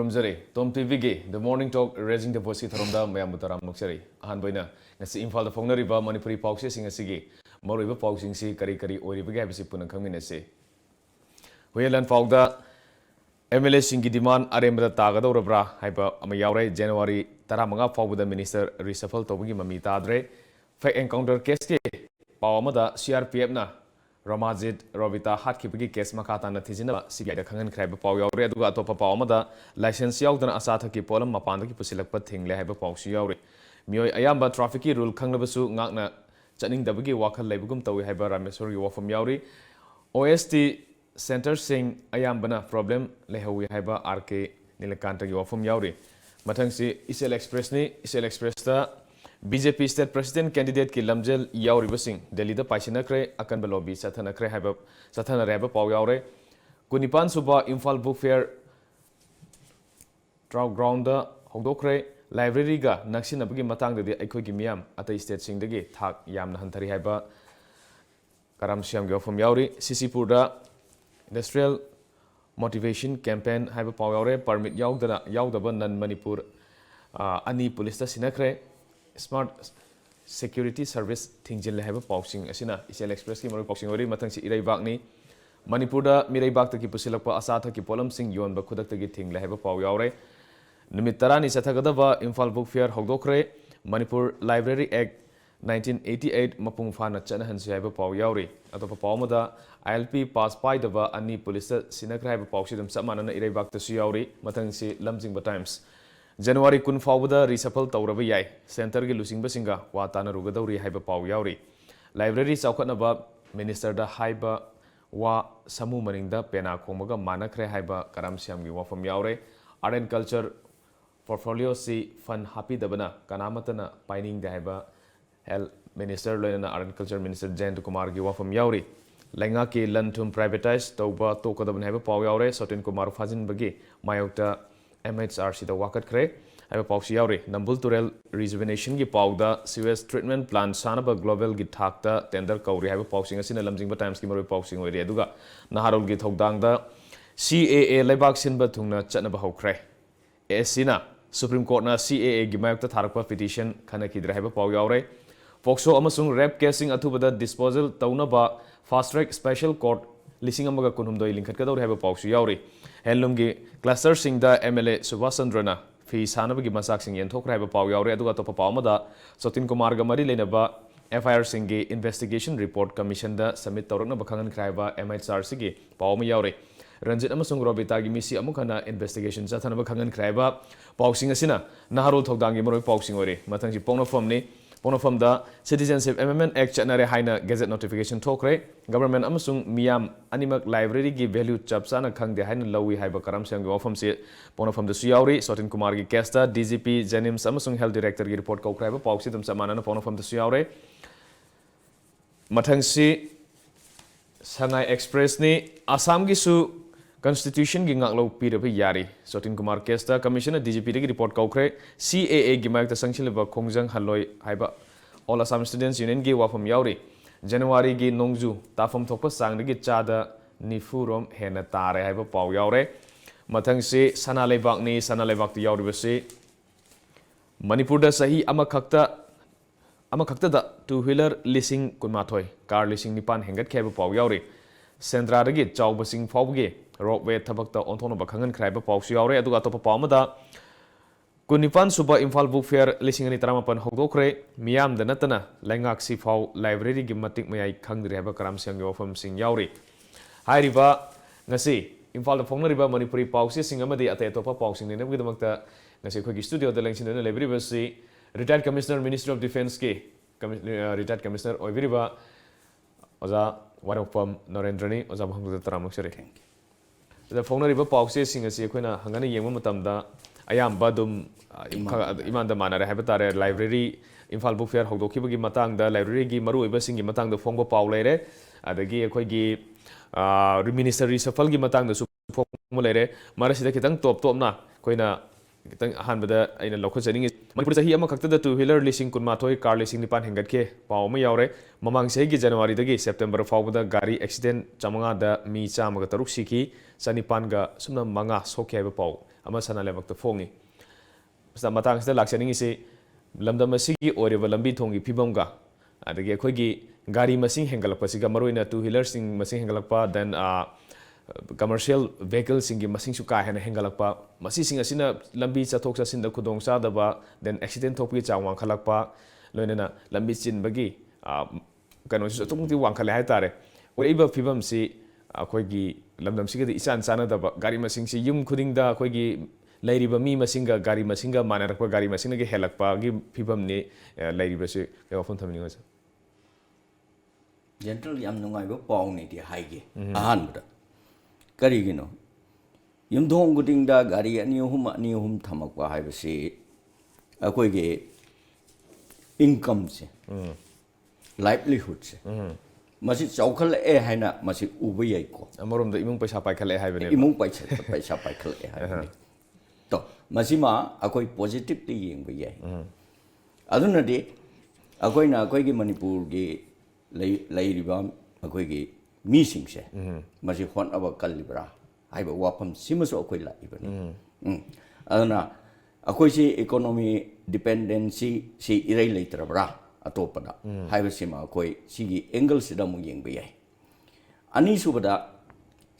खुरमजरी Tom TV की the morning talk raising the voice की थरमदा मयाम बुतराम नक्सरी अहन बइना ngasi imphal da phongnariba manipuri pawse singa sigi maroiba pawsing si kari kari oiriba ga bisi puna khangmine se huyelan pawda MLA singi demand aremda tagadorabra haiba ama yaure January 15 pawda minister reshuffle tobagi mami tadre fake encounter case ke pawamada CRPF na Ramajit Robita hatkipagi case makata na thijina CBI da khangan khraiba paw yaure aduga atopa pawamada license yaudana asatha ki polam mapanda ki pusilakpa thingle haiba pawsi yaure मियोय अयाम्बा traffic की rule खंगनबसु ngakna chaning wakal laibugum tawi haiba rameswar gi wafam yauri OST center sing ayambana problem lehawi haiba RK nilakanta gi wafam yauri mathang si Isel Express ta BJP state president candidate ki lamjel yauri basing Delhi da paisina kre akan balobi sathana kre haiba sathana reba paw yaure kunipan suba Imphal book fair trout ground da hogdokre library ga naksin abagi matang de aikoi gi miam atai state sing de gi thak yamna hanthari haiba karam siam gi ofam yauri Sisipur da industrial motivation campaign haiba paw yaure permit yaudaba nan Manipur ani police ta sinakre smart security service thingjil haiba pawsing asina Isel Express ki maro pawsing ori mathang si irai bak ni Manipur da mirai bak ta ki pusilakpa asatha ki polam sing yon ba khudak ta gi thingle haiba paw yaure Numit tarani sathagadaba Imphal Book Fair hogdokre Manipur Library Act 1988 mapung fana chanahan siaiba paw yauri atopa pawmada ILP pass pai daba ani police sinakra haiba pawsidum samana ireibak ta su yauri mathang si Lamjingba Times January 10 fawbada reshuffle tawraba yai center gi lusingba singa wa tana rugadawri haiba paw yauri library chawkhatnaba minister da haiba wa samu maningda pena khongmaga manakre haiba karam siam gi wafam yaure art and culture portfolio si fund happy dabana kanamatana pining da haiba health minister loina art and culture minister Jayant Kumar gi wafam yauri lenga ki lanthum privatize toba tokadaban haiba paw yaure Sotin Kumar fajin bagi mayokta MHRC da wakat kre haiba pawsi yauri Nambul Turel rejuvenation gi pawda sewage treatment plant sanaba global gi thakta tender kauri haiba pawsing asina Lamjingba Times ki maroi pawsing oi re aduga naharol gi thogdang da CAA leibak sinba thungna chatnaba hokre ASCna Supreme Court na CAA gi mayokta tharakpa petition khana kidra haiba paw yaure Foxo amasung rape casing athubada disposal taunaba fast track special court lising amaga kunhumdoi lingkhat kador haiba pawsu yauri handloom gi cluster sing da MLA Subhash Chandrana fi sanaba gi masak sing yen thokra haiba paw yaure aduga topa pawmada Sotin Kumar ga mari lenaba FIR sing gi investigation report commission da submit tawrakna bakhangan khraiba MHRC gi pawma yaure Ranjit amasung Robita gi misi amukana investigation chathanaba khangan khraiba pawsing asina naharul thogdangi moroi pawsing ore mathangji ponofam da citizenship amendment act chanare haina gazette notification thokre government amasung miam animak library gi value chapsana khangde haina lawi haiba karam sem gi ofam se ponofam da suyauri Sotin Kumar gi casta DGP Janims amasung health director gi report kaukraiba pawsi dum samana ponofam da suyaure mathangsi Sangai Express ni Assam gi su Constitution gi ngaklo piraba yari Sotin Kumar Kesta Commissioner DGP gi report kaukre CAA gi mayakta sangchileba khongjang haloi haiba All Assam Students Union gi wafam yauri January gi nongju tafam thokpa sang gi chada nifurom hena tare haiba paw yaure mathang se sana lebak ti yauri base Manipur da sahi amakhakta da two wheeler leasing kunmathoi car leasing nipan hengat khaiba paw yauri Sendra da gi chawba sing phawgi roadway thabakta onthona bakhangan khraiba pawsu yaure aduga topa pawmada kunipan suba Imphal Book Fair lising ani taramapan hogdokre miyam da natana lengak si phaw library gi matik mayai khangdri haiba karam siang gi ofam sing yauri hairiba ngasi Imphal da phongnariba Manipuri pawsi sing amadi ate topa pawsing ne nabgi damakta ngasi khoi gi studio da lengsin na library si retired commissioner Ministry of Defence ki retired commissioner oibiriba oza warapam Narendrani oza bhangda taramuk sere the phonariba pawse sing asi akoina hangana yengma matamda ayamba dum imanda manare haibitare library Imphal Book Fair hogdokibagi matangda library gi maru oiba singi matangda phongba paw leire adagi akoi gi ministry reshuffle gi matangda su phongma leire marasida kitang top na koina kitang ahanbada aina lokhojani manipur sahi ama khakta two wheeler leasing kunmathoi car leasing nipan hengatke paw ma yaure mamang sahi gi January dagi September fawbada gari accident chamanga da mi chamaga taruk siki sanipan ga sumna manga sokhe ba paw ama sana lebak ta fongi sa matang sida lakchani se lamdam asigi oreba lambi thongi phibam ga adagi akhoi gari masing hengalakpa siga maroina two wheeler sing masing hengalakpa then commercial vehicles singi masing su ka hena hengalakpa masi sing asina lambi chathok chasin da khudong cha daba then accident thokpi chawang khalakpa loinana lambi chin bagi kano su tungti wang khale hai tare oiba phibam si akhoi gi lamdam siga isan chana daba gari masing si yum khuding da akhoi gi lairiba mi masinga gari masinga manarakpa gari masinga gi helakpa gi phibam ni lairiba se ke ofon thamni ngasa general yam nungai ba paw ni di haige ahan bada karigino yumdong guding da gari ani hum thamakwa haibasi akoi ge income se livelihood se masi chaukhal haina masi uba yai ko amarom da imung paisa paikhale haibane imung paisa paikhale haibane to masi ma akoi positively yengba yai aduna de akoi na akoi ge manipur ge lairiba akoi ge mi sing se masi hon aba kalibra haiba wapam simaso akoi la ibani aduna akoi si economy dependency si irai leitrabra atopada haiba sima akoi sigi angle sida mu yengba yai ani subada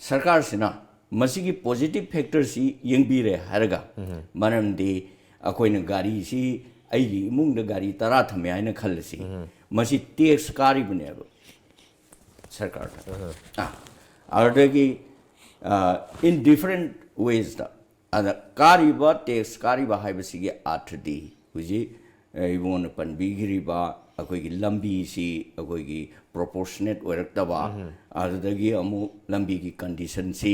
sarkar sina masigi positive factor si yengbire haraga maramdi akoi na gari si aigi imung da gari tara thame aina khalsi masi tax kari bune sarkar adagi in different ways da ada kariba tax kariba haibasigi athdi huji ibon panbigiriba akoi gi lambi si akoi gi proportionate oiraktaba adagi amu lambi gi condition si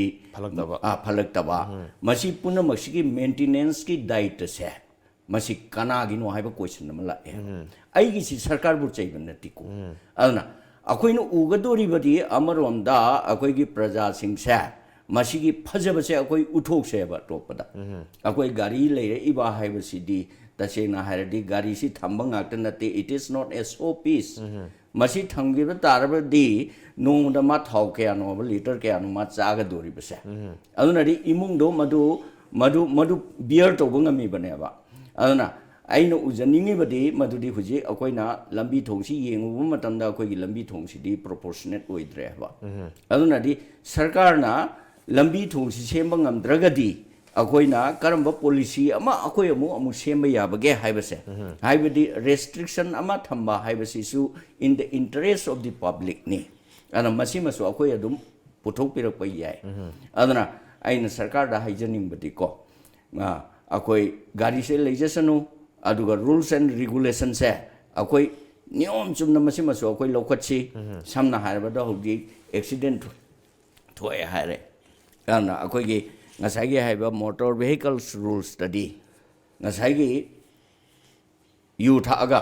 phalaktaba masi puna masigi maintenance ki diet se masi kana gi no haiba question nama la ai gi si sarkar bu chaiban natiko aduna akoi no ugadori badi amaronda akoi gi praja sing se masi gi phajaba se akoi uthok se ba topada akoi gari leire iba haiba si di tasena hairadi gari si thamba ngakta nate it is not SOPs masi thangi ba taraba di no da ma thau ke ano liter ke ano ma chaga dori base aduna ri imung do madu beer to bangami bane ba aduna aina ujaningi badi madu di huji akoina lambi thongsi yengu matamda akoi gi lambi thongsi di proportionate oidre ba aduna di sarkar na lambi thongsi semba ngamdragadi akoina karamba policy ama akoi amu semba yabage haibase haibadi restriction ama thamba haibasi su in the interest of the public ni ana masima su akoi adum puthok pirak pai yai adana aina sarkar da haijaning badi ko akoi gari se leijasanu aduga rules and regulations se akoi नियम चुमना मसिमा सो कोई लौखछि सामना हारबदा होगी accident थोय हारे काना अखोगी ngасайgi हाइबा motor vehicles rules study ngасайgi यू थागा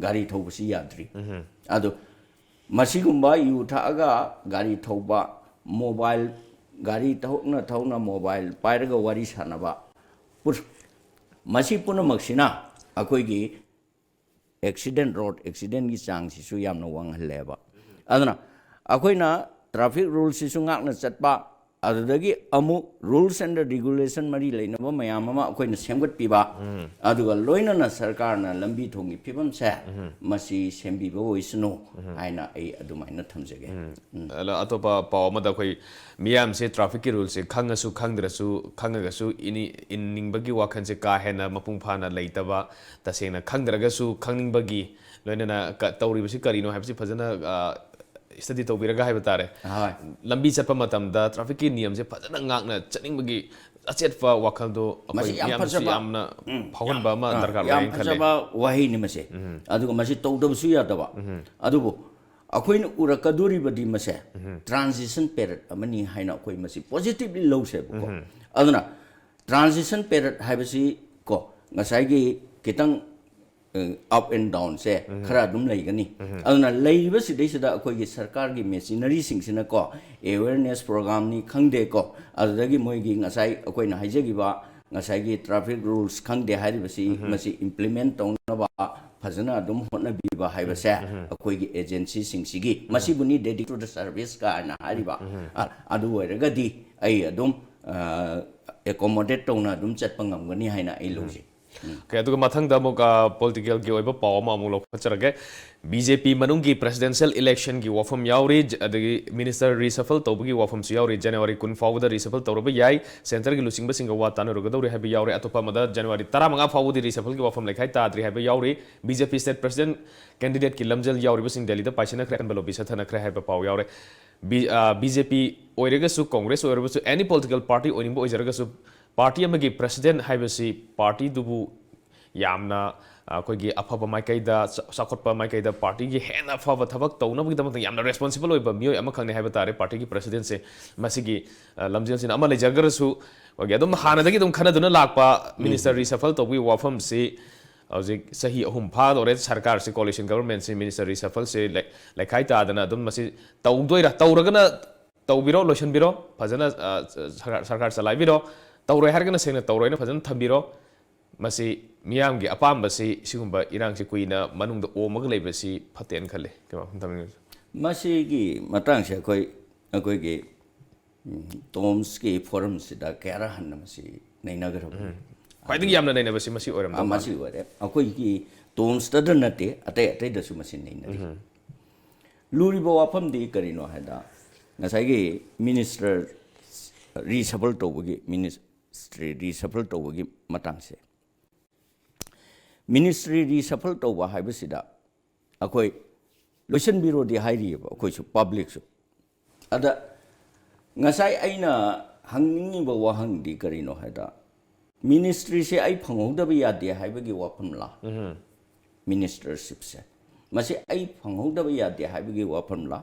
गाड़ी थौबसि याद्रि अदो मसिगुम्बा यू थागा गाड़ी थौबा मोबाइल गाड़ी थौना मोबाइल पाइरगा वारी सानबा पुर मसि पुनमक्सिना अखोगी एक्सीडेंट रोड एक्सीडेंट की चांग सिसु यामना वांगहलेबा अदना अखोइना ट्रैफिक रूल सिसु ngakna chatpa adudagi amu rules and regulation mari leinaba mayam ama akoina semgat piba aduga loina na sarkar na lambi thongi pibam sa masi sembi bo isno aina ai adumaina thamjage ala atopa pawma da koi miyam se traffic ki rules se khangasu khangdrasu khangagasu ini inningbagi wakhan se ka hena mapung phana leitaba tasena khangdragasu khangningbagi loina na tawribasi karino habsi phajana study to biraga hai batare lambi chatpa matam da traffic ki niyam se phajana ngakna chaning bagi achet fa wakhal do apoi yam si amna phawhan ba ma darkar lain khale ba wahi ni mase adu masi tawdab su ya daba adu bo akoin urakaduri badi mase transition period amani haina akoi masi positively low se ko aduna transition period haibasi ko ngasai gi kitang up and down se khara dum leigani aduna leiba sidai sida akoi gi sarkar gi machinery sing sina ko awareness program ni khangde ko adagi moi gi ngasai akoi na haije gi ba ngasai traffic rules khang de hari basi masi implement tong na ba phajana dum hotna bi ba hai ba sa akoi gi agency sing sigi masi buni dedicated to the service ka na hari ba adu oiraga di ai adum accommodate tong na dum chat pangam gani haina ai loji Okay, aduga mathang da moka political ki oiba paw ma amuk lok pacharage BJP manung ki presidential election ki wafam yauri adagi minister reshuffle tawbagi wafam su yauri January kun fawda reshuffle tawraba yai center ki lusing basing wa tan rogadori habi yauri atopa mada January 15 fawdi reshuffle ki wafam lekhai ta adri habi yauri BJP state president candidate ki lamjal yauri basing Delhi da paisana kran balobi sathana kra habi paw yauri BJP oiraga su Congress oiraga su any political party oiningbo oijaraga su party amagi president haibasi party dubu yamna koigi afaba maikaida sakotpa maikaida party gi hena afaba thabak tawna bagi damak yamna responsible oiba mioi ama khangni haiba tare party gi president se masigi lamjel sin ama lejargar su wagi adum hana dagi dum khana duna lakpa minister reshuffle tawbi wafam se Aujik sahi ahum phad ore sarkar se coalition government se minister reshuffle se lekhai ta dana adum masi tawdoira tawragana tawbiro lotion biro phajana sarkar salai biro tawroi hargana sengna tawroi na phajana thambiro masi miyam gi apam basi sigumba irang se kuina manung da o mag lei basi phaten khale kema thamin masi gi matang se akoi gi toms ki forum se da kera han masi nainagar khwaiding yamna naina basi masi oram da masi ore akoi gi toms ta nate ate da su masi naina luri bo wafam di karino hada ngasai gi minister reshuffle tawbagi ministry reshuffle tawbagi matang se ministry reshuffle tawba haibasida akoi lotion biro di hairi ba akoi su public su ada ngasai aina hangningi ba wahang di karino haida ministry se ai phanghoda ba yade haibagi wafam la ministership se masi ai phanghoda ba yade haibagi wafam la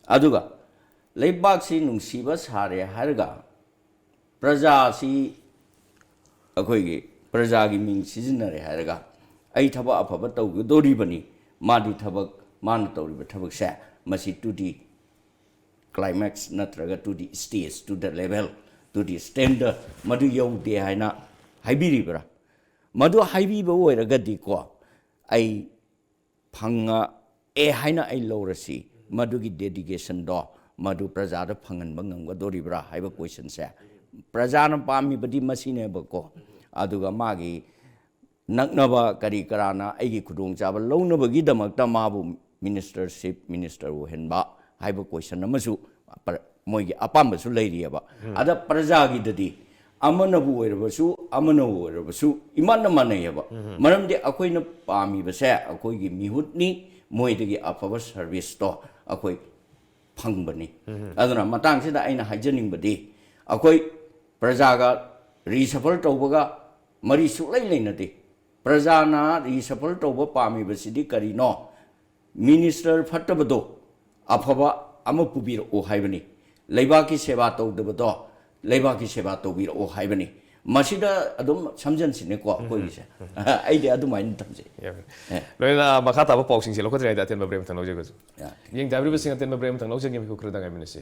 aduga leibak si nungsiba sare harga praja si akoi gi praja gi ming sizinare harga ai thaba afaba tawgu dori bani madi thabak man tawri ba thabak sa masi to the climax natraga to the stage to the level to the standard madu yau de haina haibiri bra madu haibi ba oiraga di ko ai phanga e haina ai lorasi madu gi dedication do madu praja da phangan bangam ga dori bra haiba question se praja na pami badi masine ba ko aduga magi naknaba kari karana aigi khudong chaba launaba gi damak ta mabu ministership minister wo henba haiba question amasu moi gi apamba su leiri ba ada praja gi dadi amana bu oirabasu amana oirabasu imanna manai ba maram de akoi na pami ba se akoi gi mihut ni moi de gi afaba service to akoi phangbani aduna matang sida aina haijaning badi akoi praja ga reshuffle tawbaga mari sulai leinati praja na reshuffle tawba pami basidi karino minister phattabado afaba ama pubir o haibani leibaki seba tawdabado leibaki seba tawbir o haibani masida adum samjan sine ko koi se aide adumai tamje loina makata ba pawsing se lokotrai da ten ba brem tan loje go yeng dabri ba sing ten ba brem tan loje ngem ko krada ngai minese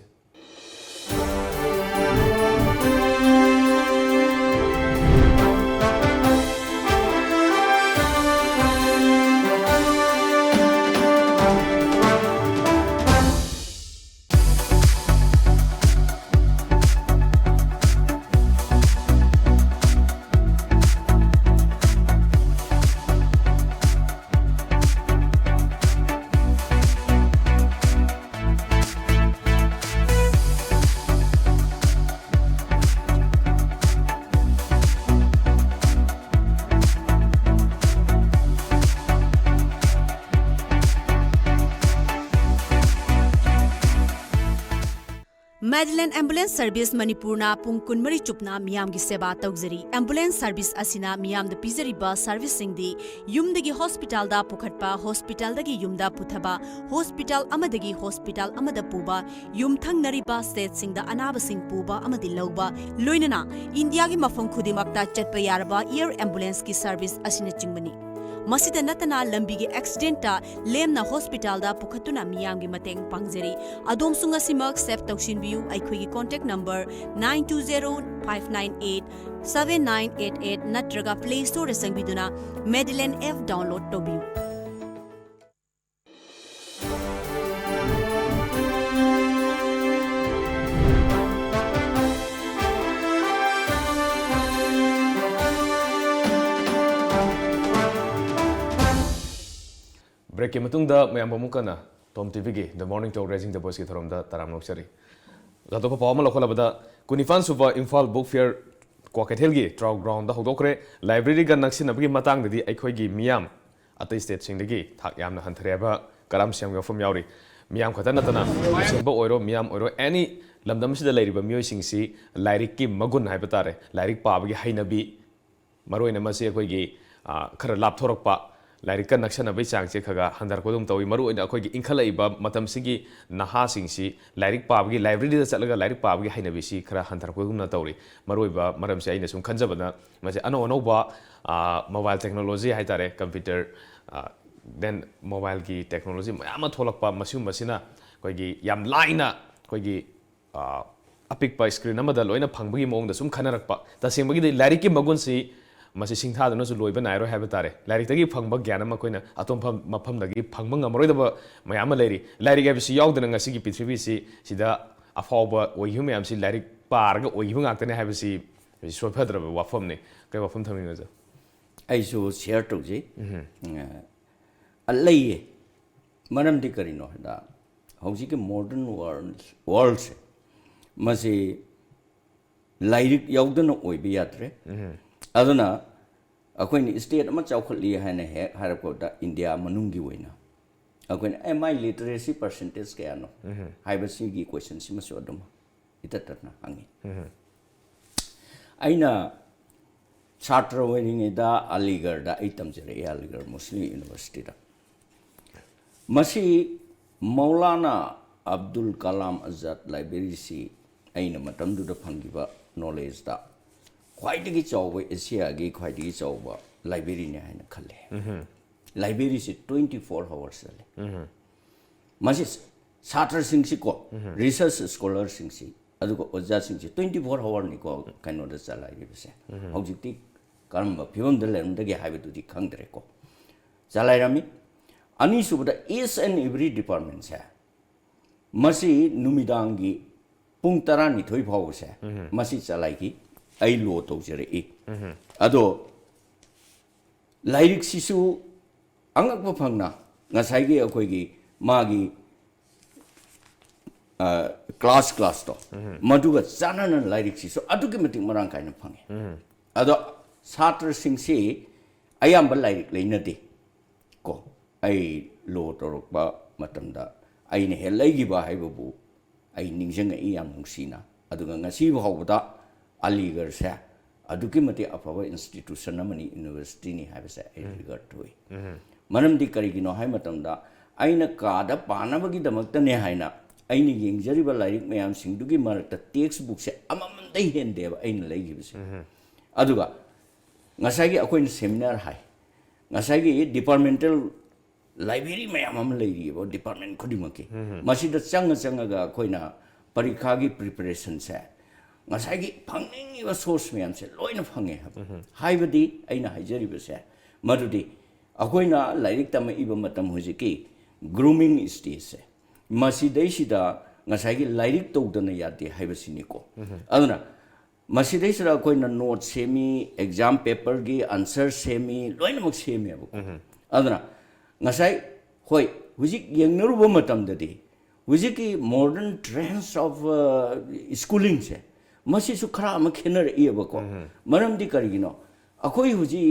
Madeline Ambulance Service Manipurna pung kunmari chupna miyam gi seba tawjari ambulance service asina miyam da pizari ba servicing di yumdagi hospital da pukhatpa hospital dagi yumda puthaba hospital amadagi hospital amada puba yumthang nariba state sing da anaba sing puba amadi lawba loinana India gi mafam khudimakta chatpa yarba air ambulance ki service asina chingmani ꯃꯁꯤꯗ ꯅꯠꯇꯅ ꯂꯝꯕꯤꯒꯤ accident ꯂꯦꯝꯅ ꯍꯣꯁꯄꯤꯇꯥꯜꯗ ꯄꯨꯈꯠꯇꯨꯅ ꯃꯤꯌꯥꯝꯒꯤ ꯃꯇꯦꯡ ꯄꯥꯡꯖꯔꯤ ꯑꯗꯣꯝꯁꯨ ꯉꯁꯤꯃꯛ save ꯇꯧꯁꯤꯟꯕꯤꯌꯨ ꯑꯩꯈꯣꯏꯒꯤ contact number 9205987988 ꯅꯠꯇ꯭ꯔꯒ ꯄ꯭ꯂꯦ ꯁ꯭ꯇꯣꯔꯗ ꯆꯪꯕꯤꯗꯨꯅ ꯃꯦꯗꯤꯂꯦꯟ ꯑꯦꯞ ꯗꯥꯎꯟꯂꯣꯗ ꯇꯧꯕꯤꯌꯨ ब्रेक के मतुंगदा मयाम बमुकना टॉम टीवी की the morning talk raising the voice की थरमदा तराम लोकसरी जातो पावम लखोलबदा कुनिफान सुबा इम्फाल बुक फेयर क्वाकेथेल की ट्राउ ग्राउंड दा होदोकरे लाइब्रेरी गा नक्सिनबगी मतंगददी अखोयगी मियाम अतै स्टेट सिंगदगी थाक यामना हंथरेबा कलाम सियम गफम यावरी मियाम खता नतना सिंबा ओइरो मियाम ओइरो एनी लमदम सिदा लेरिबा मियोय सिंगसी लाइरिक की मगुन हाइबा तारे लाइरिक पाबगी हाइनबी मरोइना मसे अखोयगी खरा लापथोरकपा लाइरिक नक्सनबई चांगसे खगा हंदरकोदम तवी मरुइना अखोयगी इंखलइबा मतमसिगी नहासिंगसी लाइरिक पाबगी लाइब्रेरी दा चलगा लाइरिक पाबगी हाइनबीसी खरा हंदरकोदम तौरी मरुइबा मरमसे आइना सुम खंजबना मसे अनो अनोबा मोबाइल टेक्नोलॉजी हाइतारे कंप्यूटर देन मोबाइल की टेक्नोलॉजी मयाम थोलकपा मसिम मसिना अखोयगी याम लाइना अखोयगी अपिकपा स्क्रीन अमदा लोइना फंगबगी मोंगदा सुम खनरकपा तसेंबगी लाइरिक की मगुनसी मसी सिंथादनसु लोइबा नायरो हाइबा तारे लाइरिकतगी फंगबा ज्ञान अमा कोइना अतोम मफमदगी फंगबा ngमरोइदबा मयाम लाइरि लाइरिक एबसी यावदना ngasiगी पृथ्वीसी सिदा अफावबा ओइहु मयामसी लाइरिक पारगा ओइहु ngakतने हाइबसी सोफद्रबा वाफमने कै वाफम थमिनजा आइसु शेयर तौजे अल्लैये मरमदि करिनो हदा हौजिके मॉडर्न वर्ल्ड से मसे लाइरिक यावदना ओइबा यात्रे अदुना अखोइनी स्टेट अमा चौखली हाने हे हारपोदा इंडिया मनुंगी वइना अखोइनी एमआई लिटरेसी परसेंटेज कयानो हाइबसिगी क्वेश्चन सिमसो अदुम इततना हंगी आइना छात्र वइनिंगेदा अलीगढ़दा आइतमजरे अलीगढ़ मुस्लिम यूनिवर्सिटी दा मसी मौलाना अब्दुल कलाम आजाद लाइब्रेरी सी आइना मतमदुदा फंगिबा नॉलेज दा ख्वाइदगी चौबा एशियागी ख्वाइदगी चौबा लाइब्रेरी ने हाइना खले लाइब्रेरी से 24 आवर्स चले मसी छात्र सिंगसी को रिसर्च स्कॉलर सिंगसी अदुको ओजा सिंगसी 24 आवर नि को कनोदा चलाइ बसे हौजिति करम फिवम द लेमदगी हाइबदुदी खंगद्रे को चलाइरामी अनि सुबदा ईच एंड एवरी डिपार्टमेंट से मसी नुमिदांगी पुंग 12 फाव से मसी चलाइगी आई लो तौजरे अदो लाइरिक सिसु अंगक फंगना ngसाइगी अखोइगी मागी क्लास तो मदुगा Chanan lyric Sissu अदुगी मतिक Marang Kine fungi अदो छात्र सिंगसी अयाम लाइरिक लेनदे को आई लो तोरकबा मतमदा आइने हेलाइगिबा हाइबबु आई निंजंग याम नुंसीना अदुगा ngasi बहावदा अलीगढ़ से अदुकी मते अफबा इंस्टीट्यूशन अमनी यूनिवर्सिटी नि हाइबसे रिगार्ड थोय मनमदि करिगिनो हाइ मतमदा आइना कादा पानबगी दमक्तने हाइना आइनि येंगजरिबा लाइरिक मयाम सिंगदुगी मरक्ता टेक्स्ट बुक से अममदै हेंदेबा आइना लैगिबसे अदुगा ngसाइगी अखोइन सेमिनार हाइ ngसाइगी डिपार्टमेंटल लाइब्रेरी मयाम अम लैरिबो डिपार्टमेंट खुदिमके मसिदा चंगगा अखोइना परीक्षा की प्रिपरेशन से ngसाइगी फंगनिंगिबा सोर्स मयाम से लोइना फंगे हाइबदी आइना हाइजरिबसे मदुदी अखोइना लाइरिक तम इबा मतम हुजिकी ग्रूमिंग स्टेज से मसिदैसिदा ngसाइगी लाइरिक तौदना यादे हाइबसिनिको अदुना मसिदैसिदा अखोइना नोट सेमी एग्जाम पेपर की आंसर सेमी लोइना मक सेमी अब अदुना ngसाइ होय हुजिक येंगनरुबा मतमददी हुजिकी मॉडर्न ट्रेंड्स ऑफ स्कूलिंग से मसीसु खरा अमा खेनरइबको मरमदि करिगिनो अखोइ हुजि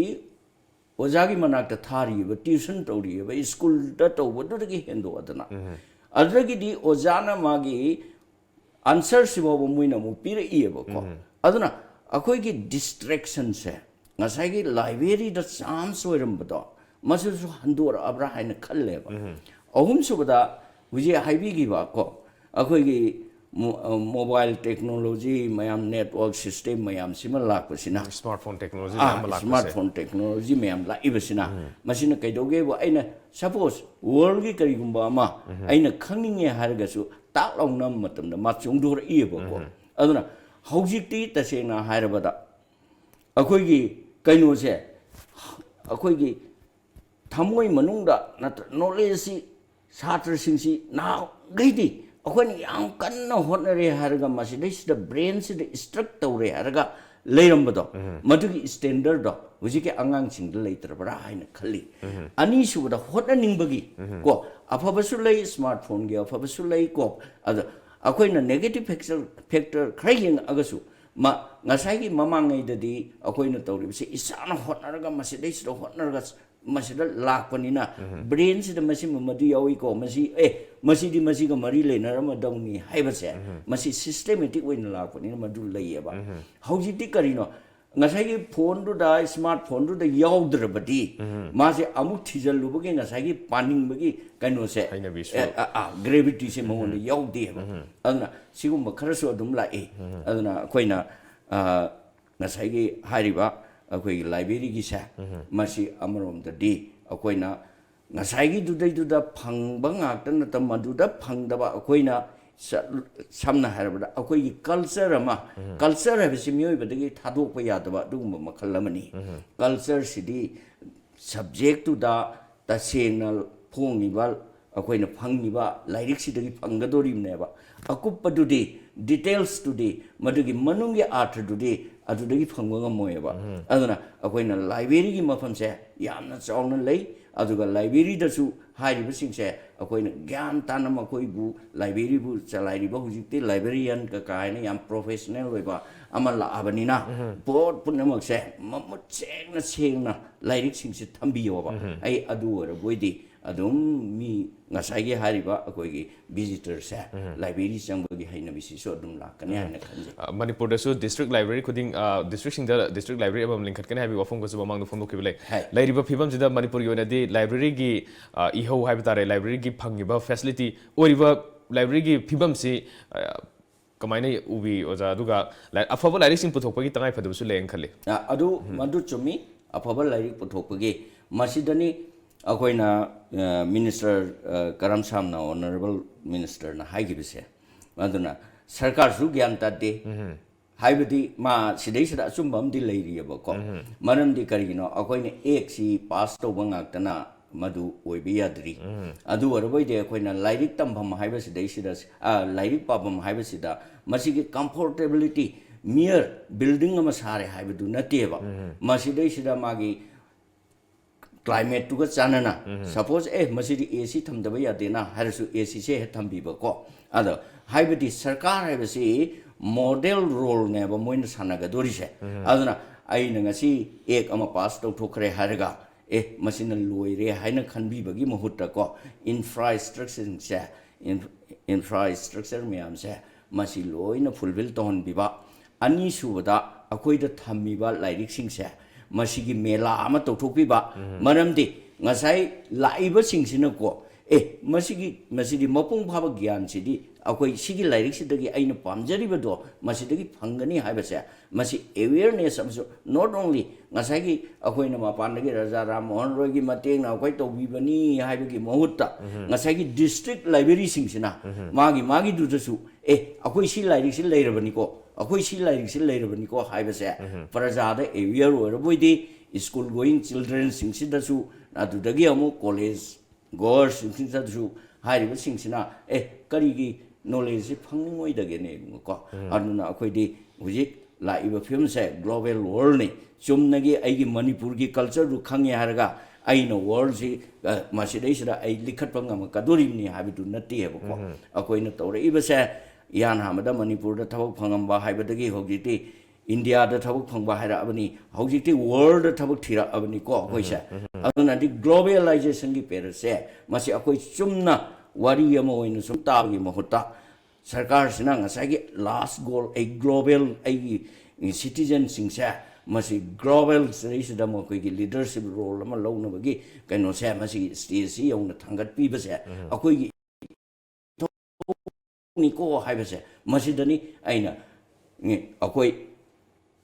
ओजागी मनाक्ता थारिबा ट्यूशन तौरिबा स्कूल दा तौबदुदगी हेंदो अदना अदरगिदि ओजाना मागी आंसर सिबो मुइना मु पिरइबको अदना अखोइगी डिस्ट्रैक्शन से ngसाइगी लाइब्रेरी दा चांस ओइरमबदो मसीसु हंदोर अब्रा हाइना खल्लेबा अहुम सुबदा हुजि हाइबिगिबा को अखोइगी mobile technology mayam network system mayam sima lakpasina smartphone technology mayam lakpase smartphone technology mayam laibasina masina kaidoge bo aina suppose world gi karigumba ama aina khangninge haragasu taklawnam matamda ma chungdor iebo ko aduna haujikti tasena hairabada akoi gi kaino se akoi gi thamoi manungda knowledge si satra singsi now gaidi अखोन याम कन्न होनरे हरगा मसिदैस the brain से the struct तौरे हरगा लेरमबदो मदुगी standard दो हुजि के अंगांग सिंग लेतरबरा हाइन खल्ली अनि सुबदा होना निंबगी को अफबसु लै smartphone गे अफबसु लै को अद अखोइना नेगेटिव फैक्टर खरयिंग अगसु मा ngasai mamangai dadi अखोइना तौरिबसे इसाना होनरगा मसिदैस द होनरगा masida lakpanina brain sida masi madu yawi ko masi masi di masi ga mari lenar ma dawni haibase masi systematic oina lakpanina madu layeba hauji ti karino ngasai gi phone du da smartphone du da yawdrabadi ma se amu thijal lu bagi ngasai gi paning bagi kaino se gravity se mo ne yawde aduna sigum kharasu adum la aduna koina ngasai gi hariba अखोई library की से मसी अमरोम दी अखोइना ngasai dudai duda phangba ngakta na tam maduda phangdaba akoina samna harabada akoi culture ama culture habisi mioi badagi thadokpa yadaba dugumba makhal amani culture sidi subject to da tasengna phongiba akoina phangniba lairik sidagi phangadorimneba akuppa dudi details today madugi manungi art today adudagi phangwa moyeba aduna akoina library gi mafam se yamna chawna lei aduga library da su hairiba singse akoina gyan tanam akoi bu library bu chalairi ba hujikte librarian ka kaina yam professional weba amala abanina board punamak se mamut sengna lairik singse thambiyo ba ai adu ora boidi adum mi ngasai gi hariba akoi gi visitor se library changbagi haina bisi so adum lakane haina khanje manipur da su district library khuding district sing da district library abam link khatkan habi wafum ko su bamang no phone ko bile lairiba phibam jida manipur yona di library gi iho haiba tare library gi phangiba facility oriba library gi phibam si kamaina ubi oja duga afaba library sing puthok pagi tangai phadu su leng khale adu madu chumi afaba library puthok pagi masidani akoina minister karam samna honorable minister na haigibise aduna sarkar su gyan tadde haibadi ma sidai sida achumbam di leiriyaba ko maram di karigino akoina ek si pass to bangaktana madu oibi yadri adu warbai de akoina lairik tambam haiba sidai sida lairik pabam haiba sida masigi comfortability mere building ama sare haibadu nateba masidai sida magi climate to chanana suppose masidi AC thamdaba yadena harasu AC se thambiba ko ado haibadi sarkar haibasi model role ne ba moina sanaga dorise aduna aina ngasi ek ama pass to thokre haraga masina loire haina khanbi bagi mahutta ko infrastructure se infrastructure myam se masi loina fulfill ton biba ani subada akoida thammiba lairik sing se masigi mela ama tawthokpiba maramdi ngasai laiba singsina ko masigi mapung phaba gyan sidi akoi sigi lairik sidagi aina pamjariba do masidagi phangani haibase masi awareness amso not only ngasai gi akoi na mapandagi raja ram mohan roy gi mateng na akoi tawbibani haibagi mahutta ngasai gi district library singsina magi dudasu akoi si lairik si leirabani ko akoi si lairik si leirabani ko haibase parajada aware oraboidi school going children singsidasu adudagi amu college goers singsidasu hairiba singsina karigi knowledge phangngoi dagene ko aduna akoi di hujik laiba film se global world ni chumnagi aigi manipur gi culture ru khangye harga aina world si masidai sida ai likhat pangam kadorim ni habitu natti hebo ko akoi na tore iba se yan hamada manipur da thawak phangam ba haibadagi hojiti india da thawak phangba haira abani hojiti world da thawak thira abani ko akoi se aduna di globalization gi per se masi akoi chumna wari ama oina sum ta gi mohota sarkar sina ngasai last goal a global a citizen sing se masi global series da mo koi gi leadership role ama lo na bagi kaino se masi stage si yong na thangat pi ba se akoi gi นี่ก็ให้ไปเสียมาสิเดนี่ไอ้น่ะนี่เอาคุย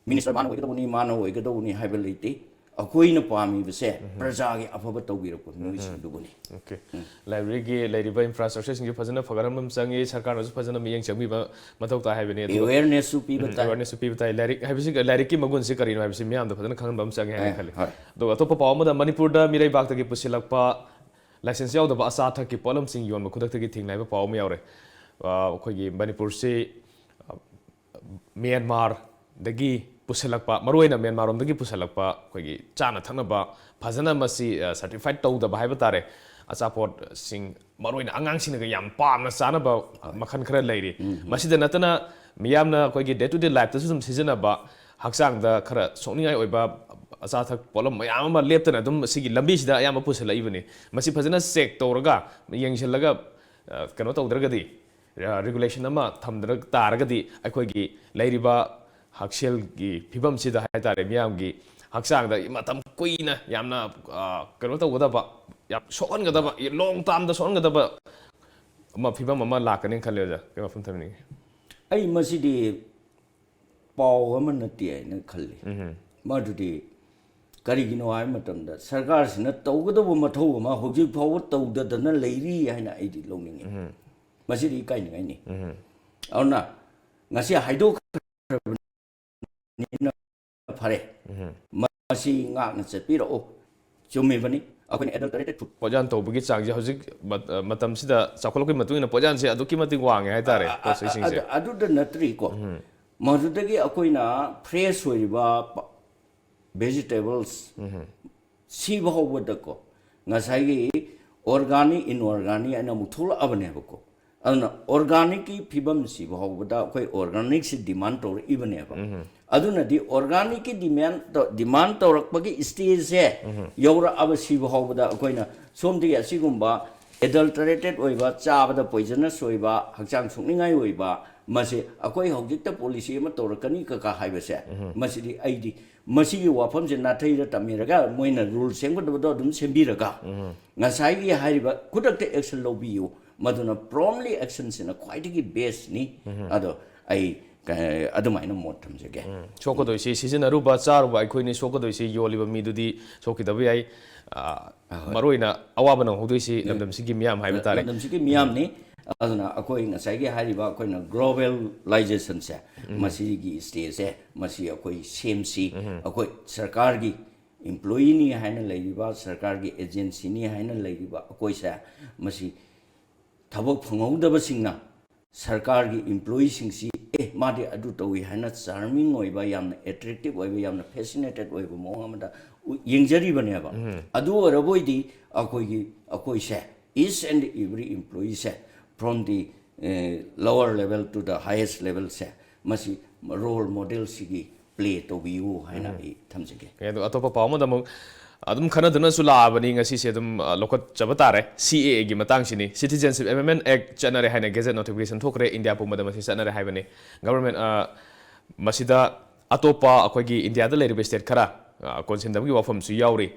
มินิสเตอร์มาโนยก็ต้องนี่มาโนยก็ต้องนี่ให้ไปเลยตีเอาคุยน่ะปามีไปเสียประชาชนอัพพตัววิรคุณนี่สิดูบุนี่โอเคไลบรารีกี่ไลบรารีอินฟราสตรักเจอร์สิ่งที่พัฒนาฟังกันมั่งสังเกตสการนั้นพัฒนามีอย่างเช่นมีมาตกตาให้เป็นเนี่ย awareness สุปีบัตร awareness สุปีบัตรไลบรารีให้พิสิกไลบรารีกี่มากุนสิการินให้พิสิมีอันดับพัฒนาขันบัมสังเกตให้ขันเลยดูว่าตัวป้ามาดามมณีปูร์ดามีไรบ้างตะกี้พุทธิลักป้า license ยาวแต่ว่าอาสาทักกี้พอลมสิงยวนมาคุณตะกี้ทิ้งไหนป้าไม่เอาเลยคุยมณีปูร์สิเมียนมาร์ตะกี้พุทธิลักป้ามารู้นะเมียนมาร์ตะกี้พุทธิลักป้าคุยจานทั้งนั้นป้าพัฒนามาสิ certified ตัวแต่บ่ให้บัตรเลยอาสาพอดสิงมารู้นะอ่างสิงก็ยำปามนะสารบ่มาขันเคลื่อนเลยดิมาสิเดนัตนะมียามนะคุย day to day life แต่สุดที่จะนะบ่หักสังเดเคลื่อนส่งนี่ไงโอ้ยบ่อาสาทักพอลมยามมาเลียบตัวนะตุ้มสิกิลำบิชดายามมาพุทธิลักอีวันนี้มาสิพัฒนาเสกตัวระกะยังเช่นละก็กันว่าตัวระกะดิ regulation นั้นมาทำระกะตาระกะดิไอ้คุยเลยริบะหักเชลกีพิบัมสิดาให้ตาเรมียามกีหักสังเดมาทำคุยนะยามนะกันว่าตัวก็ได้บ่ยามสอนก็ได้บ่ลองตามแต่สอนก็ได้บ่มาพิบัมมาลากกันนี่คันเลยจ้ะก็มาฟังทำนี่ไอ้มาสิดีปอว่ามันน่ะเตี้ยนั่นคันเลยมาดูดีการกินเอาไว้มาทำได้สกัดสินะตัวก็ต้องมาทูมาหกสิบพาวตัวเดินนั่นเลยรีให้น่ะไอ้ที่ลงนี่มาสิดีใกล้ยังไงนี่เอาน่ะงั้นสิให้ดูนี่นะพาเรมาสิงานนั่นเสร็จพี่เราจมมีวันนี้เอาคนเอเดลตัวนี้ถูกพอจันตัวบุกิจสังจะเขาจิมาทำสิดาสักคนละคนมาตุ้งนะพอจันสิอดุกิมาติงวางไงให้ตาเรก็สิ่งสิ่งเสียอดุเดินนัตรีก็มาดูตะกี้เอาคนน่ะ fresh ไว้ว่า vegetables สีบ่าวดก็งั้นใช่กี่ organic inorganic อันนั้นมุทุลอับเนี่ยบุกอันนั้น organic ที่พิบัมสีบ่าวดก็ organic สิ demand ตัวอีบันเนี่ยบุอันนั้นที่ organic ที่ demand ตัวรักบางที stage เสียยาวระอับสีบ่าวดก็น่ะส่วนที่สิกุมบ่า adulterated ไว้บ่าจ้าบ่า poisonous ไว้บ่าหักจังสุกนี่ไงไว้บ่ามาสิอากูหกจิตต policy มาตัวรักนี่ก็หายไปเสียมาสิไอ้ดิมาสิว่าผมจะนัดให้เราทำยังไงก็มวยน่ะ rule เสียงก็ดูดุมเสียงบีระก็งั้นใช่กี่หายไปคุณต้อง take action ลบอยู่มาดูนะ promptly action สินะ quite กี่ base นี่อะดูไอ้อะดูไม่น่าหมดทำสิแกโชคก็โดยสิซีซันรูปจ้ารูปไอ้คุยนี่โชคก็โดยสิโยลิบมีดูดีโชคที่ตัวไอ้มารู้นะเอาว่ามันของโดยสิลำดับสิกิมียามหายไปตาเลยลำดับสิกิมียามนี่อันนั้นอากูเองใส่กี่หายไปอากูน่ะ globalization เสียมาสิกี่ stage เสียมาสิอากู CMC อากูสรการกี่ employee นี่ให้นั่นเลยดีบ่าสรการกี่ agency นี่ให้นั่นเลยดีบ่าอากูเสียมาสิทับพงเอาดับสิ่งน่ะสรการกี่ employee สิ่งสิมาดีอดูตัววิให้น่ะ charming ไว้บ่ยามน่ะ attractive ไว้บ่ยามน่ะ fascinated ไว้บ่มองมันได้ยิงจรีบันเนี่ยบ่อดูว่าเราบ่ดีอากูเสีย each and every employee เสียfrom the lower level to the highest level เสียมาสิ role model สิกี่ play ตัววิวให้น่ะทำสิกี่เออตัวป้ามาดามดุมขนาดนั้นสุลาบันนี้งั้นสิเสียดุมลูกจับตาเร่ CAA กี่มาตั้งสินี่ Citizenship Amendment Act จันนอะไรให้ใน Gazette Notification ทุกเรื่องอินเดียปุ่มมาดามสิจันนอะไรให้บันนี้ Government มาสิดาอัตโตป้าอากูกี่อินเดียตัวเลยริบสเตทขราคอนเซนต์ดับกี่ว่าฟอร์มสุยาวรี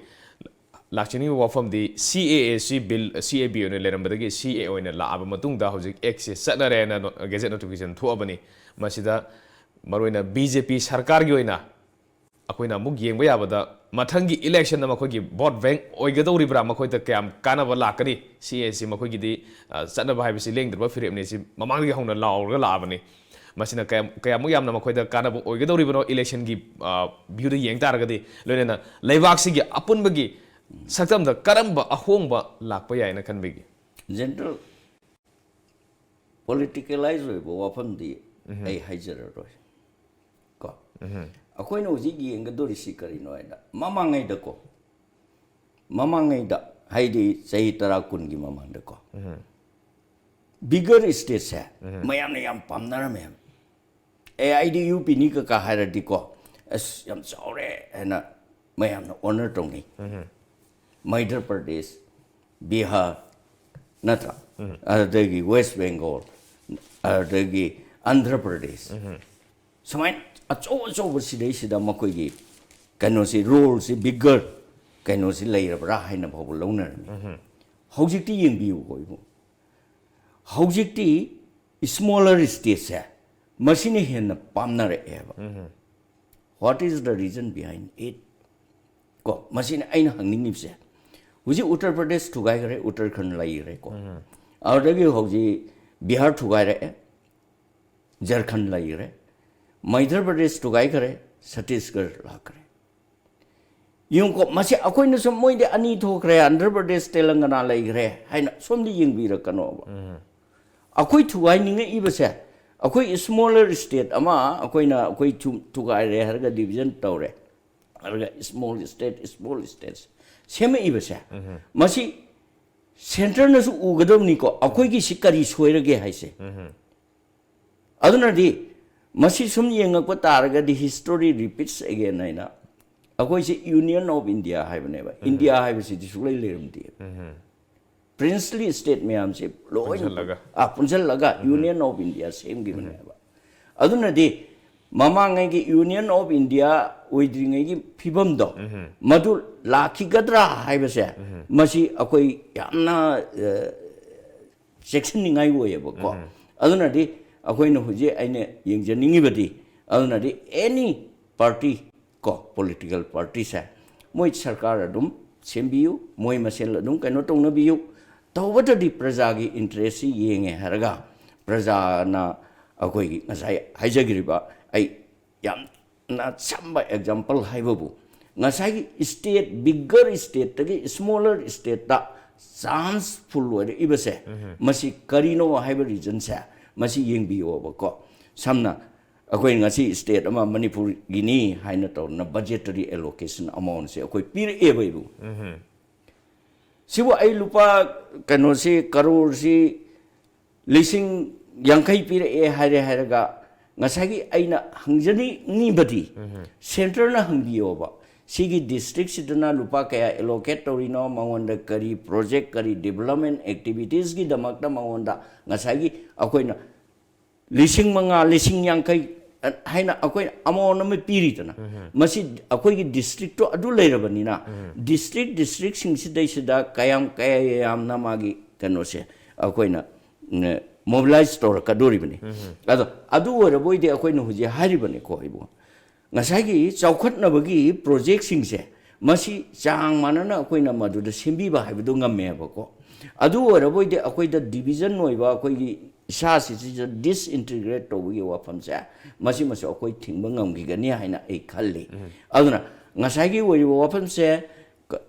หลักชนิดว่าฟอร์มดี CAA bill CAB เนี่ยเลยนำมาตั้งกี่ CAO เนี่ยละอับมาตุ้งดาวจิก X จันนอะไรนะ Gazette Notification ทั่วบันนี้มาสิดามารู้นะ BJP สารการกี่นะอากูน่ะมุกยิงไว้ยาบดามาทั้งกี่ election นะมาคุยกี่ vote bank โอ้ยก็ต้องรีบรามาคุยแต่แกมการนับวันหลักกันดิ CAC มาคุยกี่ดีสันนับให้ไปสิเลี้ยงแต่ว่าฟิลิปนี่สิมามังกี่ห้องนั้นเราก็ลาบันนี้มาสินะแกมุกยามนะมาคุยแต่การนับโอ้ยก็ต้องรีบรา election กี่บิวได้ยิงตาร์กันดิเลยนะเลยวักสิกี่อปุ่นบกี่สักตั้มแต่การนับอ่ะห้องบ่หลักไปใหญ่นะคันบกี่ general politicalize เลยบอกว่าผมดีไอ้ให้เจริญเลยก็อากูเนี่ยสิ่งที่ยังก็ดูริสิการินไว้นะมามังไงเด็กก็มามังไงเด็กให้ดีใช้ตราคุณกี่มามังเด็กก็ bigger state ใช่ไม่ยามเนี่ยยามปั๊มนั่นแหละไม่ยาม AIDUP นี่ก็หายดีก็ยามสาวเลยนะไม่ยามนะ honor ตรงนี้Madhya Pradesh Bihar นั่นแหละอะไรกี่ West Bengal อะไรกี่ Andhra Pradesh สมัยอาโจ้สิได้สิดามาคุยกี่กันโนสิโรลสิ bigger กันโนสิเลยรับราให้นะพอบุลงนั่นเขาจิตที่ยังบิวก็อยู่เขาจิตที่ smaller states machine hen pamnare eba what is the reason behind it ko machine aina hangning nipse huji Uttar Pradesh thugai gare Uttarakhand lai re ko audagi hoji Bihar thugai re Jharkhand lai re Madhya Pradesh thugai gare Chhattisgarh la gare yung ko masi akoy na som moy de ani thokre Andhra Pradesh Telangana lai gare haina somdi ying bi ra kano akoy thugai ninga ibase akoy smaller state ama akoy na akoy thugai re harga division tawre harga small states seme ibase masi center na su ugadom ni ko akoy gi sikari soirage haise aduna di masi sum yenga ko taraga di history repeats again naina akoy se Union of India haibane ba India haibase di sulai lerum di princely state mayam se loy punjal laga Union of India same gi bane ba aduna di mama ngai gi Union of India oidringai gi phibam do madu lakhi gadra haibase masi akoy yamna section ningai wo yeba ko aduna di akoy no huje aine yengjaningi badi aduna di any party ko political party sa moi sarkar adum sembiu moi masel adum kaino tongna biu tawada di praja gi interest yenge haraga praja na akoy gi ngasai haijagiriba ai yam na chamba example haibabu ngasai state bigger state tagi smaller state ta chance full wore ibase masi karino haiba region sa masi yengbiyo ba ko samna akoy ngasi state ama Manipur gini haina to na budgetary allocation amount se akoy pir e baibu siwa ai lupa kano se karor si lising yangkai pir e haire hairaga ngasagi aina hangjani ni badi center na hangbiyo ba sigi district sidana lupa kaya allocate torino mawanda kari project kari development activities gi damakta mawanda ngasagi akoy na lising manga lising yangkai haina akoy amon na piri tana masi akoy gi district to adu leirabani na district sing sidai sida kayam na magi kano se akoy na mobilize store kadori bani adu wara boy de akoy no huje hari bani ko ibo ngasagi chaukhot na bagi project sing se masi chang manana akoy na madu da simbi ba haibu ngame ba ko adu wara boy de akoy da division noi ba akoy gi isa si disintegrate to wi wa pham sa masi akoy thingba ngam gi gani haina ai khalli aduna ngasagi woi wa pham se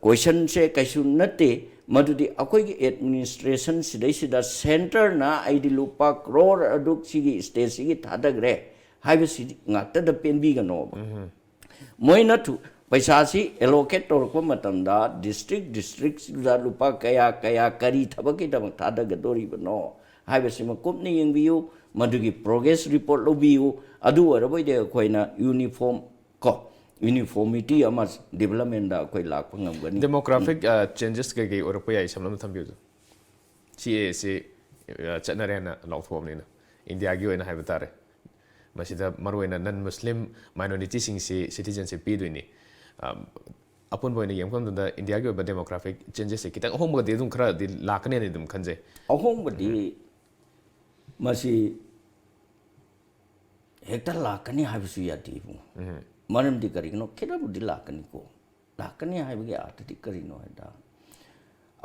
question se kaisu nate madudi akoy gi administration sidai sida center na aidi lupa crore aduk sigi state sigi thadagre haiba si ngata da penbi ga no moina tu paisa si allocate tor ko matamda district da lupa kaya kari thabaki da thadaga dori bano haiba si makupni yengbiu madugi progress report lobiu adu arabai de koina uniformity ama development da koi lak pangam gani demographic changes ke ge european samlam thambiu ci se chanare na lawthom ni na india gi oina haiba tare masida marwena non muslim minority sing se citizenship pi duini apun boina yemkam da india gi ba demographic changes se kitang hom de dum khara di lakane ni dum khanje ahom di masi hektar lakani haibu yati bu maram di kari no kera budi lakani ko lakani haibu ge atati kari no da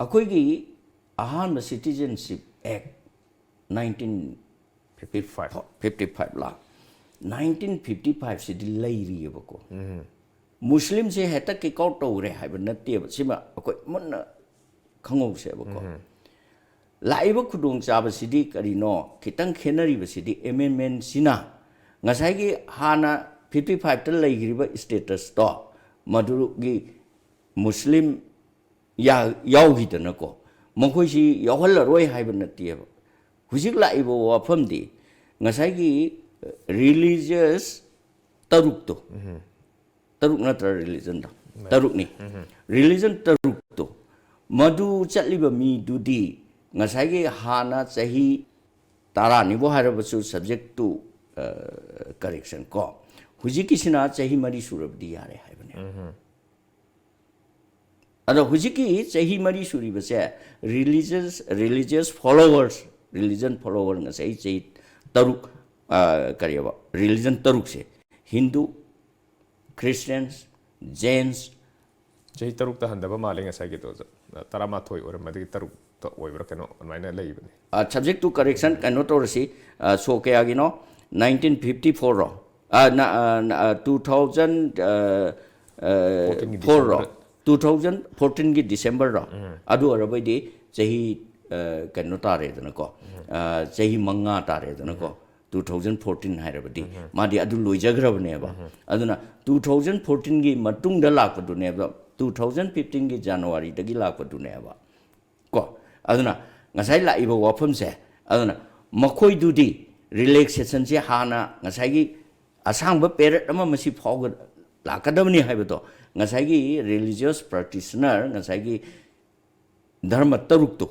akoi gi ahan citizenship act 1955 la 1955 se di lairi ba ko muslim se heta ki ko to re haibu natte ba sima akoi mon khangou se ba ko laiba khudung chaba sidi karino kitang khenari ba sidi amendment sina ngasai gi hana 55 ta laigriba status to maduru gi muslim ya yaugi tana ko mongkoi si yawhal roi haiba natte ba hujik laiba wa phamdi ngasai gi religious taruk natra religion da taruk ni religion taruk to madu chatliba mi dudi ngasai hana chahi tara ni bo harabasu subject to correction ko hujiki sina chahi mari surabdi yare haibane ado hujiki chahi mari suri base religion followers ngasai chahi तरु करिएबा religion तरुक से Hindu Christians Jains ꯆꯍꯤ ꯇꯔꯨꯛꯇ ꯍꯟꯊꯕ ꯃꯥꯜꯂꯦ ꯉꯁꯥꯏꯒꯤꯗꯣ ꯇꯔꯥꯃꯥꯊꯣꯏ ꯑꯣꯏꯔꯝꯃꯗꯒꯤ ꯇꯔꯨꯛꯇ ꯑꯣꯏꯕ꯭ꯔꯥ ꯀꯩꯅꯣ ꯑꯗꯨꯃꯥꯏꯅ ꯂꯩꯕꯅꯤ subject to correction कनो तौरसी सो क्या गिनो 1954 रो 2004 रो 2014 की डिसेंबर रो अदु अरबैदि चही कनो तारे दनको चही मंगा तारे दनको 2014 हाइरबदि मादि अदु लोइजग्रबनेबा अदुना 2014 की मतुंग द लाकपदुनेबा 2015 की जनवरी दगी लाकपदुनेबा को अदुना ngasai la iba wafam se aduna makoi dudi relaxation se hana ngasai gi asang ba period ama masi phog la kadamni haibato ngasai gi religious practitioner ngasai gi dharma taruk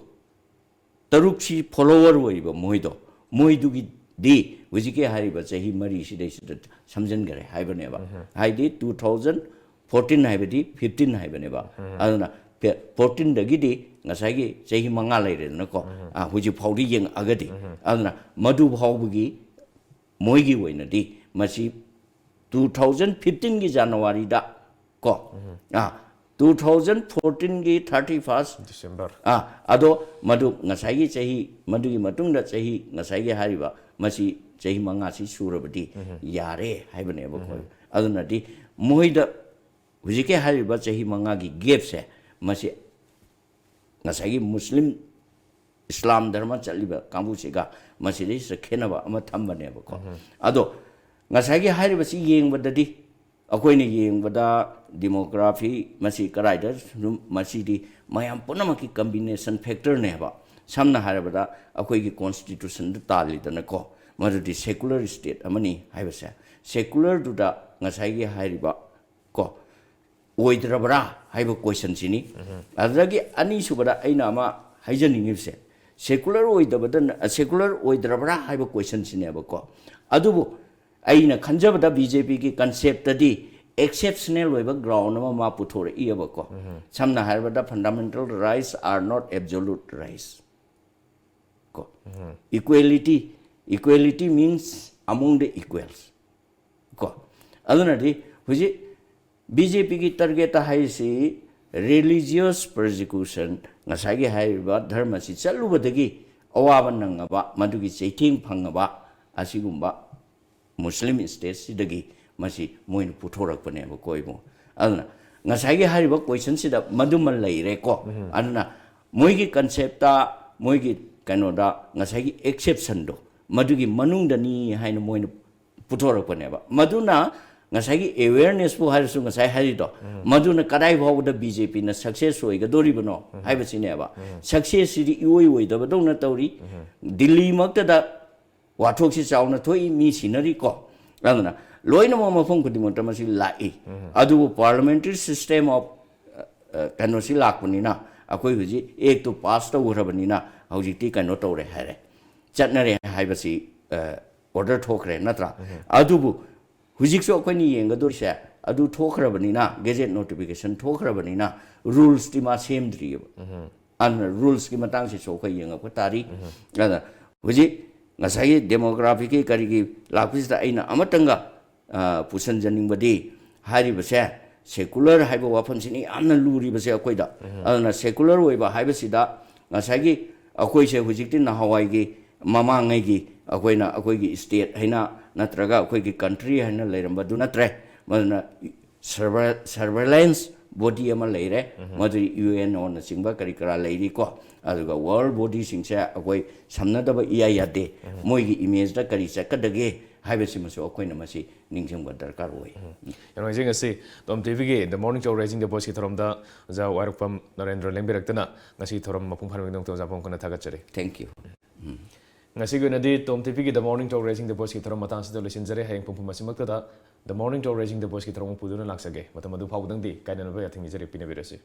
si follower waiba moido moidu gi di wujike hariba chahi mari si dei samjan gare haibane ba haidi 2014 haibadi 15 haibane ba aduna 14 dagi di ngasai chahi manga laire nako huji phawdi yeng agadi aduna madu phawbugi moigi oina di masi 2015 gi january da ko 2014 gi 31st December ado madu ngasai gi chahi madu gi matung da chahi ngasai gi hariba masi chahi manga si surabadi yare haibane ba ko aduna di moida huji ke hariba chahi manga gi gap se masi ngasai muslim islam dharma chaliba kambu siga masiri se khenaba ama thambane ba ko ado ngasai gi hariba si yengba dadi akoi ni yengba da demography masi karaida masi di mayam punama ki combination factor ne ba samna hariba da akoi gi constitution da tali da ko madu di secular state amani haiba se secular du da ngasai gi hariba ko oidrabra haiba question sini adagi ani subada aina ma haijaningi se secular oidrabra haiba question sini ba ko adubu aina khanjabada bjp ki concept tadi exceptional oiba ground ma puthore i ba ko samna harbada fundamental rights are not absolute rights ko equality means among the equals ko aduna di huji BJP की target है सी religious persecution ngasai gi haiba dharma si chalu badagi awaban nangaba madugi cheiting phangaba asigumba muslim state sidagi masi moin puthorak pane ba koibo aduna ngasai gi haiba question sida madumal leire ko aduna moi gi concept ta moi gi kano da ngasai gi exception do madugi manung dani haina moin puthorak pane ba maduna ngasai awareness pu harisu ngasai harido maduna kadai bawda BJP na success oiga doribano haibasine ba success sidi ioi oida badona tawri Delhi makta da wathok si chawna thoi mi sinari ko aduna loina ma mafam khudimota masi lai adu parliamentary system of kanosi lakpanina akoi huji ek to pass ta urabani na hojikti kano tawre hare chatnare haibasi order thokre natra adubu hujik so koni yenga dorse adu thokrabanina gazette notification thokrabanina rules ti ma semdri an rules ki matang se so ko yenga ko tari ada huji ngasai demographic ki kari ki lapis da aina amatanga pusan janing badi hari base secular haiba wafam sini amna luri base akoi da ana secular oi ba haiba sida ngasai gi akoi se hujik ti na hawai gi mama ngai gi akoi na akoi gi state haina natraga akoi gi country haina leiramba du natre maduna surveillance body ama leire madu UN on singba kari kara leiri ko aduga world body singse akoi samna da ba iya yade moi gi image da kari sakadage haibesi maso akoi na masi ningjem ga darkar oi yana jing asi tom TV gi the morning show raising the voice ki thorom da ja warpam Narendra lengbirak ngasi thorom mapung phan mengdong to japon kana thagachare thank you ngasi gi nadi tom TV gi the morning show raising the voice ki thorom matang sida lesin jare hayeng pum masimak da the morning show raising the voice ki thorom puduna laksage matam adu phawdang di kaidana ba yathing jare pine berase